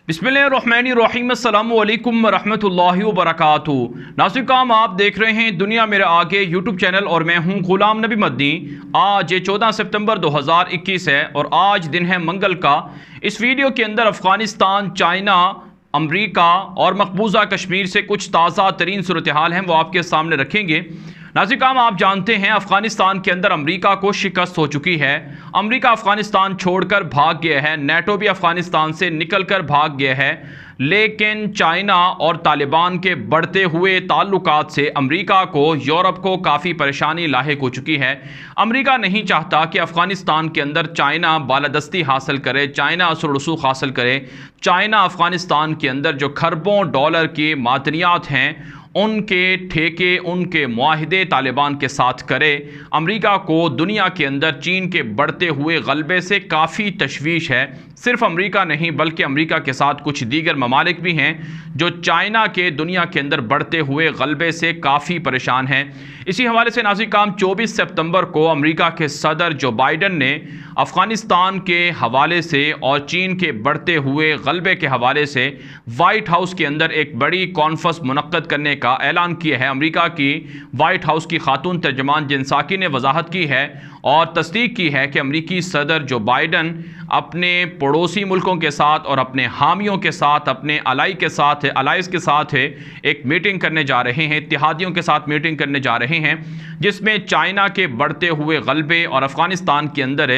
बिस्मिल्लाहिर्रहमानिर्रहीम अस्सलामु अलैकुम रहमतुल्लाहि व बरकातुहू। नाज़रीन काम आप देख रहे हैं दुनिया मेरे आगे यूट्यूब चैनल और मैं हूं गुलाम नबी मदनी। आज 14 सितंबर 2021 है और आज दिन है मंगल का। इस वीडियो के अंदर अफ़गानिस्तान, चाइना, अमरीका और मकबूजा कश्मीर से कुछ ताज़ा तरीन सूरत हाल हैं वो आपके सामने रखेंगे। नाज़रीन काम आप जानते हैं अफ़गानिस्तान के अंदर अमरीका को शिकस्त हो चुकी है। अमरीका अफ़गानिस्तान छोड़कर भाग गया है, नेटो भी अफ़गानिस्तान से निकलकर भाग गया है। लेकिन चाइना और तालिबान के बढ़ते हुए ताल्लुकात से अमरीका को, यूरोप को काफ़ी परेशानी लाहिक हो चुकी है। अमरीका नहीं चाहता कि अफ़गानिस्तान के अंदर चाइना बालादस्ती हासिल करे, चाइना असर रसूख हासिल करे। चाइना अफ़गानिस्तान के अंदर जो खरबों डॉलर की मादनियात हैं उनके ठेके, उनके मुआहिदे तालिबान के साथ करे। अमरीका को दुनिया के अंदर चीन के बढ़ते हुए गलबे से काफ़ी तशवीश है। सिर्फ अमरीका नहीं बल्कि अमरीका के साथ कुछ दीगर ममालिक भी हैं जो चाइना के दुनिया के अंदर बढ़ते हुए गलबे से काफ़ी परेशान हैं। इसी हवाले से नाज़रीन काम 24 सितंबर को अमरीका के सदर जो बाइडन ने अफ़गानिस्तान के हवाले से और चीन के बढ़ते हुए गलबे के हवाले से वाइट हाउस के अंदर एक बड़ी कॉन्फ्रेंस मुनक्कद करने का ऐलान किया है। अमरीका की वाइट हाउस की खातून तर्जमान जिन साकी ने वजाहत की है और तस्दीक की है कि अमरीकी सदर जो बाइडन अपने पड़ोसी मुल्कों के साथ और अपने हामियों के साथ, अपने अलाइज के साथ एक मीटिंग करने जा रहे हैं, इत्तेहादियों के साथ मीटिंग करने जा रहे हैं, जिसमें चाइना के बढ़ते हुए गलबे और अफ़गानिस्तान के अंदर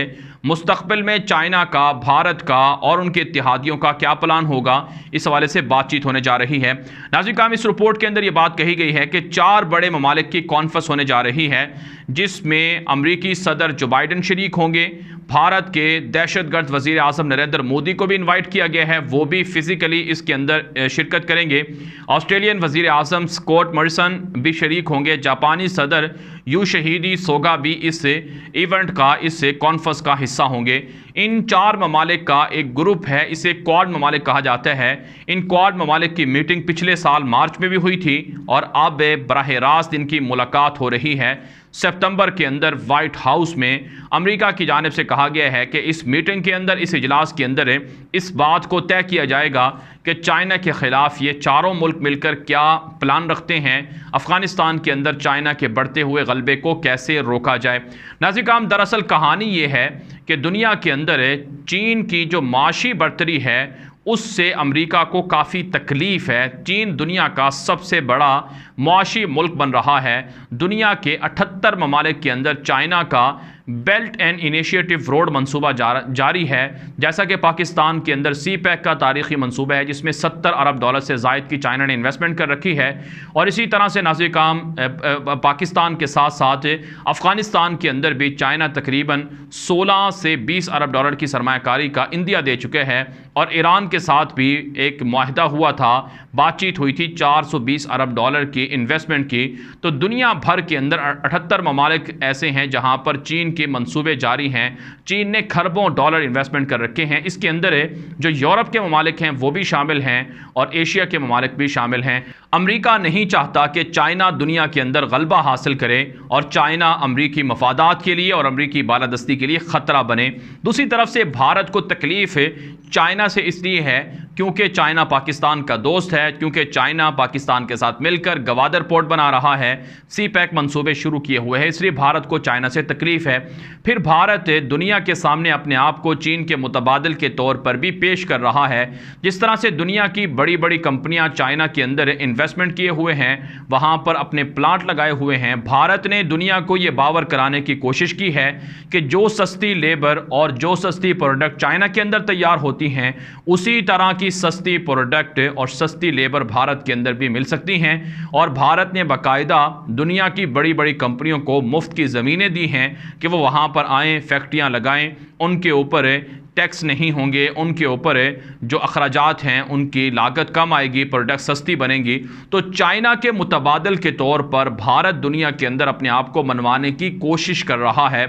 मुस्तक़बिल में चाइना का, भारत का और उनके इत्तेहादियों का क्या प्लान होगा, इस हवाले से बातचीत होने जा रही है। नाज़रीन काम इस रिपोर्ट के अंदर ये बात कही गई है कि 4 बड़े ममालिक की कॉन्फ्रेंस होने जा रही है, जिसमें अमरीकी सदर जो बाइडन शरीक होंगे, भारत के दहशतगर्द वज़ीर आज़म नरेंद्र मोदी को भी इनवाइट किया गया है, वो भी फिज़िकली इसके अंदर शिरकत करेंगे। ऑस्ट्रेलियन वज़ीर आज़म स्कॉट मॉरिसन भी शरीक होंगे। जापानी सदर योशिहिदे सुगा भी इस इवेंट का, इस कॉन्फ्रेंस का हिस्सा होंगे। इन 4 ममालिक का एक ग्रुप है, इसे क्वाड ममालिक कहा जाता है। इन क्वाड ममालिक की मीटिंग पिछले साल मार्च में भी हुई थी और अब बराह रास्त इनकी मुलाकात हो रही है। सितंबर के अंदर वाइट हाउस में अमेरिका की जानिब से कहा गया है कि इस मीटिंग के अंदर, इस इजलास के अंदर इस बात को तय किया जाएगा कि चाइना के ख़िलाफ़ ये चारों मुल्क मिलकर क्या प्लान रखते हैं, अफ़गानिस्तान के अंदर चाइना के बढ़ते हुए गलबे को कैसे रोका जाए। नाज़रीन काम दरअसल कहानी ये है कि दुनिया के अंदर चीन की जो माशी बढ़तरी है उससे अमेरिका को काफ़ी तकलीफ़ है। चीन दुनिया का सबसे बड़ा मुआशी मुल्क बन रहा है। दुनिया के 78 ममालिक के अंदर चाइना का बेल्ट एंड इनिशिएटिव रोड मंसूबा जारी है। जैसा कि पाकिस्तान के अंदर CPEC का तारीख़ी मंसूबा है जिसमें $70 अरब से ज़ायद की चाइना ने इन्वेस्टमेंट कर रखी है। और इसी तरह से नाज़रीन काम पाकिस्तान के साथ साथ अफ़गानिस्तान के अंदर भी चाइना तकरीबन 16 से $20 अरब की सरमायाकारी का इंदिया दे चुके हैं। और ईरान के साथ भी एक मुआहिदा हुआ था, बातचीत हुई थी $420 अरब की इन्वेस्टमेंट की। तो दुनिया भर के अंदर 78 ममालिक ऐसे हैं जहां पर चीन के मंसूबे जारी हैं। चीन ने खरबों डॉलर इन्वेस्टमेंट कर रखे हैं। इसके अंदर जो यूरोप के ममालिक हैं वो भी शामिल हैं और एशिया के ममालिक भी शामिल हैं। अमेरिका नहीं चाहता कि चाइना दुनिया के अंदर गलबा हासिल करे और चाइना अमरीकी मफादात के लिए और अमरीकी बालादस्ती के लिए ख़तरा बने। दूसरी तरफ से भारत को तकलीफ़ चाइना से इसलिए है क्योंकि चाइना पाकिस्तान का दोस्त है, क्योंकि चाइना पाकिस्तान के साथ मिलकर गवादर पोर्ट बना रहा है, CPEC मंसूबे शुरू किए हुए हैं, इसलिए भारत को चाइना से तकलीफ़ है। फिर भारत दुनिया के सामने अपने आप को चीन के मुतबादिल के तौर पर भी पेश कर रहा है। जिस तरह से दुनिया की बड़ी बड़ी कंपनियां चाइना के अंदर इन्वेस्टमेंट किए हुए हैं, वहाँ पर अपने प्लांट लगाए हुए हैं, भारत ने दुनिया को ये बावर कराने की कोशिश की है कि जो सस्ती लेबर और जो सस्ती प्रोडक्ट चाइना के अंदर तैयार होती हैं उसी तरह की सस्ती प्रोडक्ट और सस्ती लेबर भारत के अंदर भी मिल सकती हैं। और भारत ने बाकायदा दुनिया की बड़ी बड़ी कंपनियों को मुफ्त की ज़मीनें दी हैं कि वो वहाँ पर आएँ, फैक्ट्रियाँ लगाएँ, उनके ऊपर टैक्स नहीं होंगे, उनके ऊपर जो अखराजात हैं उनकी लागत कम आएगी, प्रोडक्ट सस्ती बनेंगी। तो चाइना के मुतबादिल के तौर पर भारत दुनिया के अंदर अपने आप को मनवाने की कोशिश कर रहा है।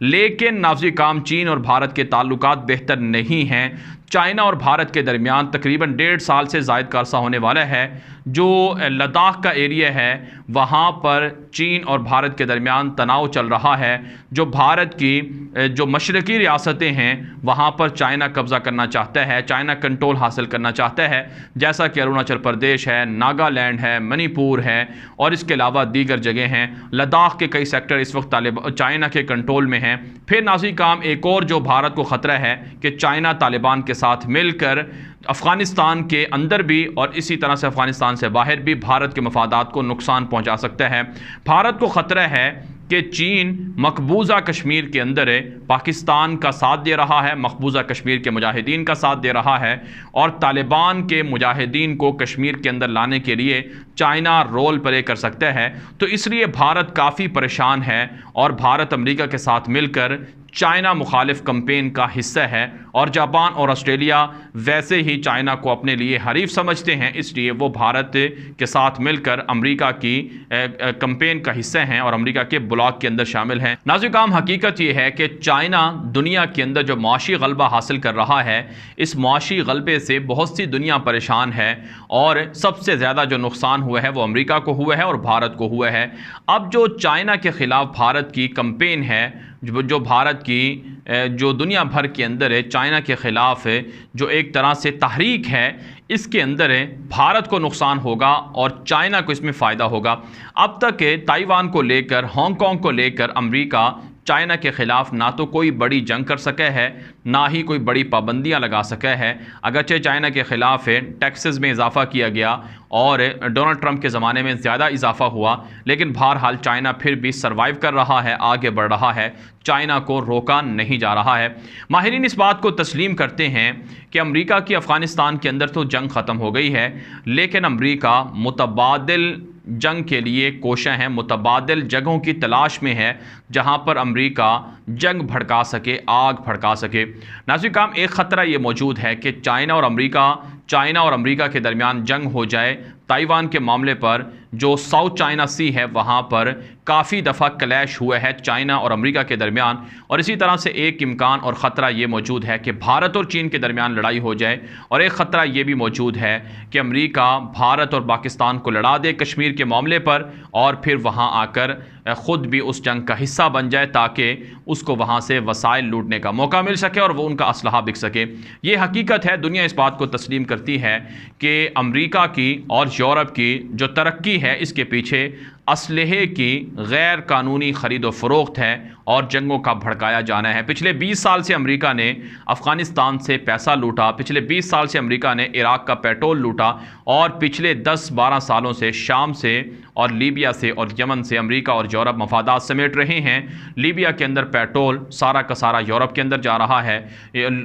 लेकिन नाज़िर-ए-काम चीन और भारत के ताल्लुकात बेहतर नहीं हैं। चाइना और भारत के दरमियान तकरीबन 1.5 साल से ज़ायद का अरसा होने वाला है। जो लद्दाख का एरिया है वहाँ पर चीन और भारत के दरमियान तनाव चल रहा है। जो भारत की जो मशरक़ी रियासतें हैं वहाँ पर चाइना कब्ज़ा करना चाहता है, चाइना कंट्रोल हासिल करना चाहता है, जैसा कि अरुणाचल प्रदेश है, नागालैंड है, मणिपुर है और इसके अलावा दीगर जगह हैं। लद्दाख के कई सेक्टर इस वक्त चाइना के कंट्रोल में हैं। फिर नाज़िर-ए-काम एक और जो भारत को ख़तरा है कि चाइना तालिबान के साथ मिलकर अफ़गानिस्तान के अंदर भी और इसी तरह से अफ़गानिस्तान से बाहर भी भारत के मफादात को नुकसान पहुंचा सकता है। भारत को ख़तरा है कि चीन मकबूजा कश्मीर के अंदर पाकिस्तान का साथ दे रहा है, मकबूजा कश्मीर के मुजाहिदीन का साथ दे रहा है और तालिबान के मुजाहिदीन को कश्मीर के अंदर लाने के लिए चाइना रोल प्ले कर सकता है। तो इसलिए भारत काफ़ी परेशान है और भारत अमेरिका के साथ मिलकर चाइना मुखालिफ कैंपेन का हिस्सा है और जापान और ऑस्ट्रेलिया वैसे ही चाइना को अपने लिए हरीफ समझते हैं, इसलिए वो भारत के साथ मिलकर अमेरिका की कैंपेन का हिस्सा हैं और अमेरिका के ब्लॉक के अंदर शामिल हैं। नाज़िर-ए-काम हकीकत ये है कि चाइना दुनिया के अंदर जो माशी गलबा हासिल कर रहा है, इस माशी गलबे से बहुत सी दुनिया परेशान है और सबसे ज़्यादा जो नुकसान हुआ है वो अमेरिका को हुआ है और भारत को हुआ है। अब जो चाइना के ख़िलाफ़ भारत की कैंपेन है, जो भारत की जो दुनिया भर के अंदर है चाइना के ख़िलाफ़ जो एक तरह से तहरीक है, इसके अंदर भारत को नुकसान होगा और चाइना को इसमें फ़ायदा होगा। अब तक ताइवान को लेकर, हांगकांग को लेकर अमेरिका चाइना के ख़िलाफ़ ना तो कोई बड़ी जंग कर सका है, ना ही कोई बड़ी पाबंदियां लगा सका है। अगरचे चाइना के ख़िलाफ़ टैक्सेस में इजाफ़ा किया गया और डोनाल्ड ट्रंप के ज़माने में ज़्यादा इजाफ़ा हुआ, लेकिन बहरहाल चाइना फिर भी सर्वाइव कर रहा है, आगे बढ़ रहा है, चाइना को रोका नहीं जा रहा है। माहिरीन इस बात को तस्लीम करते हैं कि अमेरिका की अफ़गानिस्तान के अंदर तो जंग ख़त्म हो गई है, लेकिन अमेरिका मुतबादिल जंग के लिए कोशा है, मुतबादिल जगहों की तलाश में है जहां पर अमेरिका जंग भड़का सके, आग भड़का सके। नाज़िर-ए-काम एक ख़तरा ये मौजूद है कि चाइना और अमेरिका के दरमियान जंग हो जाए। ताइवान के मामले पर जो साउथ चाइना सी है वहाँ पर काफ़ी दफ़ा क्लैश हुआ है चाइना और अमेरिका के दरमियान, और इसी तरह से एक इम्कान और ख़तरा ये मौजूद है कि भारत और चीन के दरमियान लड़ाई हो जाए, और एक ख़तरा ये भी मौजूद है कि अमेरिका भारत और पाकिस्तान को लड़ा दे कश्मीर के मामले पर और फिर वहाँ आकर ख़ुद भी उस जंग का हिस्सा बन जाए ताकि उसको वहाँ से वसाइल लूटने का मौका मिल सके और वो उनका असलहा बिक सके। ये हकीकत है, दुनिया इस बात को तस्लीम करती है कि अमेरिका की और यूरोप की जो तरक्की है इसके पीछे असलहे की गैर कानूनी ख़रीद व फ़रोख्त है और जंगों का भड़काया जाना है। पिछले 20 साल से अमेरिका ने अफ़गानिस्तान से पैसा लूटा, पिछले 20 साल से अमेरिका ने इराक़ का पेट्रोल लूटा, और पिछले 10-12 सालों से शाम से और लीबिया से और यमन से अमेरिका और यूरोप मफादात समेट रहे हैं। लीबिया के अंदर पेट्रोल सारा का सारा यूरोप के अंदर जा रहा है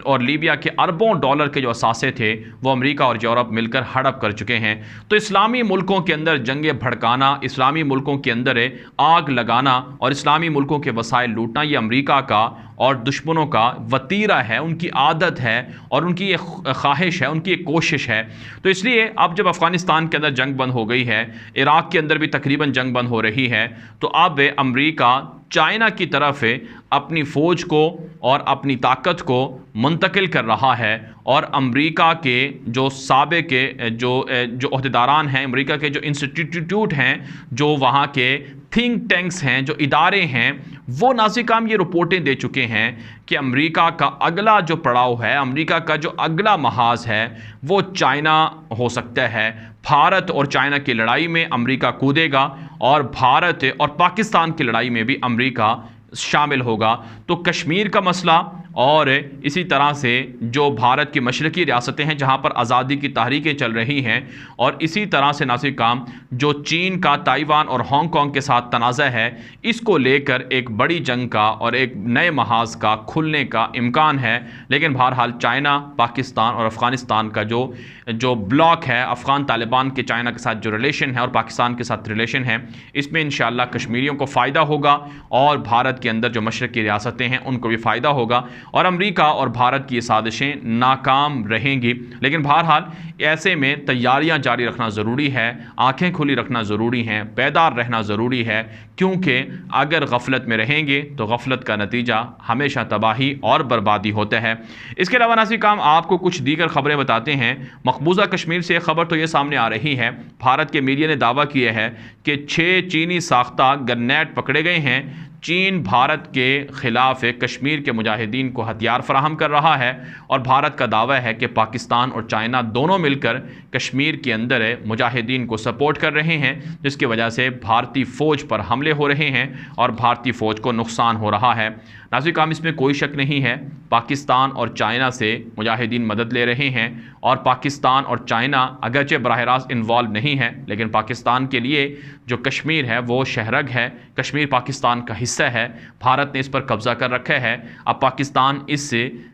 और लीबिया के अरबों डॉलर के जो असासे थे वो अमेरिका और यूरोप मिलकर हड़प कर चुके हैं। तो इस्लामी मुल्कों के अंदर जंगें भड़काना, इस्लामी मुल्कों के अंदर आग लगाना और इस्लामी मुल्कों के वसाइल लूटना, ये अमेरिका का और दुश्मनों का वतीरा है, उनकी आदत है और उनकी एक ख्वाहिश है, उनकी एक कोशिश है। तो इसलिए अब जब अफ़गानिस्तान के अंदर जंग बंद हो गई है, इराक़ के अंदर भी तकरीबन जंग बंद हो रही है, तो अब अमेरिका चाइना की तरफ अपनी फ़ौज को और अपनी ताकत को मुंतकिल कर रहा है, और अमेरिका के जो साबे के जो अहदेदारान हैं, अमेरिका के जो इंस्टीट्यूट हैं, जो वहाँ के थिंक टैंक्स हैं, जो इदारे हैं, वो नाज़िर-ए-काम ये रिपोर्टें दे चुके हैं कि अमेरिका का अगला जो पड़ाव है, अमेरिका का जो अगला महाज है वो चाइना हो सकता है। भारत और चाइना की लड़ाई में अमेरिका कूदेगा और भारत और पाकिस्तान की लड़ाई में भी अमेरिका शामिल होगा। तो कश्मीर का मसला और इसी तरह से जो भारत की मशरक़ी रियासतें हैं जहाँ पर आज़ादी की तहरीकें चल रही हैं, और इसी तरह से नाज़िर-ए-काम जो चीन का ताइवान और हांगकांग के साथ तनाज़ा है, इसको लेकर एक बड़ी जंग का और एक नए महाज का खुलने का इम्कान है। लेकिन बहरहाल चाइना, पाकिस्तान और अफ़गानिस्तान का जो ब्लॉक है, अफ़गान तालिबान के चाइना के साथ जो रिलेशन है और पाकिस्तान के साथ रिलेशन है, इसमें इंशाअल्लाह कश्मीरियों को फ़ायदा होगा और भारत के अंदर जो मशरक़ी रियासतें हैं उनको भी फ़ायदा होगा। और अमेरिका और भारत की ये साजिशें नाकाम रहेंगी। लेकिन बहरहाल ऐसे में तैयारियां जारी रखना ज़रूरी है, आंखें खुली रखना ज़रूरी है, बेदार रहना ज़रूरी है, क्योंकि अगर गफलत में रहेंगे तो गफलत का नतीजा हमेशा तबाही और बर्बादी होता है। इसके अलावा नाज़रीन काम आपको कुछ दीगर खबरें बताते हैं। मकबूजा कश्मीर से खबर तो ये सामने आ रही है, भारत के मीडिया ने दावा किया है कि 6 चीनी साख्ता ग्रेनेड पकड़े गए हैं। चीन भारत के खिलाफ कश्मीर के मुजाहिदीन को हथियार फराहम कर रहा है और भारत का दावा है कि पाकिस्तान और चाइना दोनों मिलकर कश्मीर के अंदर मुजाहिदीन को सपोर्ट कर रहे हैं, जिसकी वजह से भारतीय फ़ौज पर हमले हो रहे हैं और भारतीय फ़ौज को नुकसान हो रहा है। नाज़रीन काम इसमें कोई शक नहीं है, पाकिस्तान और चाइना से मुजाहिदीन मदद ले रहे हैं और पाकिस्तान और चाइना अगरचे बराह रास्त इन्वॉल्व नहीं है, लेकिन पाकिस्तान के लिए जो कश्मीर है वो शहरग है, कश्मीर पाकिस्तान का हिस्सा है, भारत ने इस पर कब्ज़ा कर रखा है। अब पाकिस्तान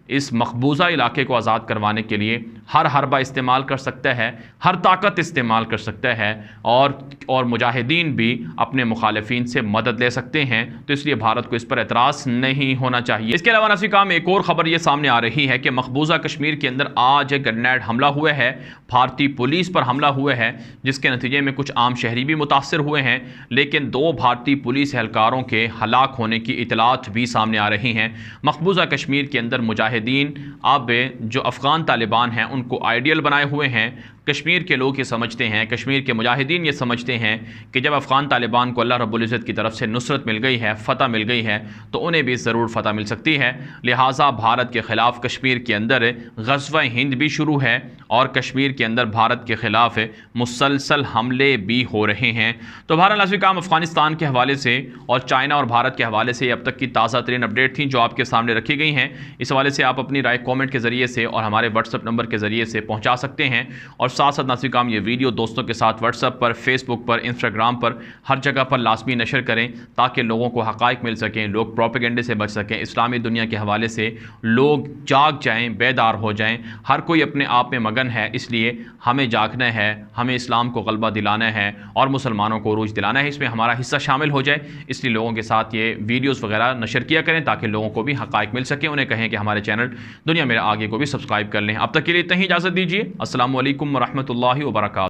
इस मकबूजा इलाके को आज़ाद करवाने के लिए हर हरबा इस्तेमाल कर सकता है, हर ताकत इस्तेमाल कर सकता है और मुजाहिदीन भी अपने मुखालिफिन से मदद ले सकते हैं। तो इसलिए भारत को इस पर एतराज़ नहीं होना चाहिए। इसके अलावा नाज़रीन काम एक और ख़बर ये सामने आ रही है कि मकबूजा कश्मीर के अंदर आज ग्रेनेड हमला हुआ है, भारतीय पुलिस पर हमला हुआ है, जिसके नतीजे में कुछ आम शहरी भी मुतासर हुए हैं, लेकिन 2 भारतीय पुलिस एहलकारों के हलाक होने की इतलात भी सामने आ रही हैं। मकबूजा कश्मीर के अंदर मुजाहिदीन अब जो अफ़गान तालिबान हैं उनको आइडियल बनाए हुए हैं। कश्मीर के लोग ये समझते हैं, कश्मीर के मुजाहिदीन ये समझते हैं कि जब अफ़गान तालिबान को अल्लाह रब्बुल इज़्ज़त की तरफ से नुसरत मिल गई है, फ़तह मिल गई है, तो उन्हें भी ज़रूर फ़तह मिल सकती है। लिहाजा भारत के ख़िलाफ़ कश्मीर के अंदर ग़ज़वा हिंद भी शुरू है और कश्मीर के अंदर भारत के ख़िलाफ़ मुसलसल हमले भी हो रहे हैं। तो बहरहाल नाज़रीन काम अफ़गानिस्तान के हवाले से और चाइना और भारत के हवाले से अब तक की ताज़ा तरीन अपडेट थी जो आपके सामने रखी गई हैं। इस हवाले से आप अपनी राय कॉमेंट के ज़रिए से और हमारे व्हाट्सअप नंबर के ज़रिए से पहुँचा सकते हैं। और साथ साथ नाज़रीन काम ये वीडियो दोस्तों के साथ व्हाट्सएप पर, फेसबुक पर, इंस्टाग्राम पर, हर जगह पर लाजमी नशर करें ताकि लोगों को हक़ाइक़ मिल सकें, लोग प्रोपेगेंडे से बच सकें, इस्लामी दुनिया के हवाले से लोग जाग जाएं, बेदार हो जाएं। हर कोई अपने आप में मगन है, इसलिए हमें जागना है, हमें इस्लाम को गलबा दिलाना है और मुसलमानों को उरूज दिलाना है, इसमें हमारा हिस्सा शामिल हो जाए। इसलिए लोगों के साथ ये वीडियोज़ वगैरह नशर किया करें ताकि लोगों को भी हक़ाइक़ मिल सकें। उन्हें कहें कि हमारे चैनल दुनिया मेरे आगे को भी सब्सक्राइब कर लें। अब तक के लिए इतना ही इजाज़त दीजिए। अस्सलामु अलैकुम व रहमतुल्लाहि व बरकातुहू।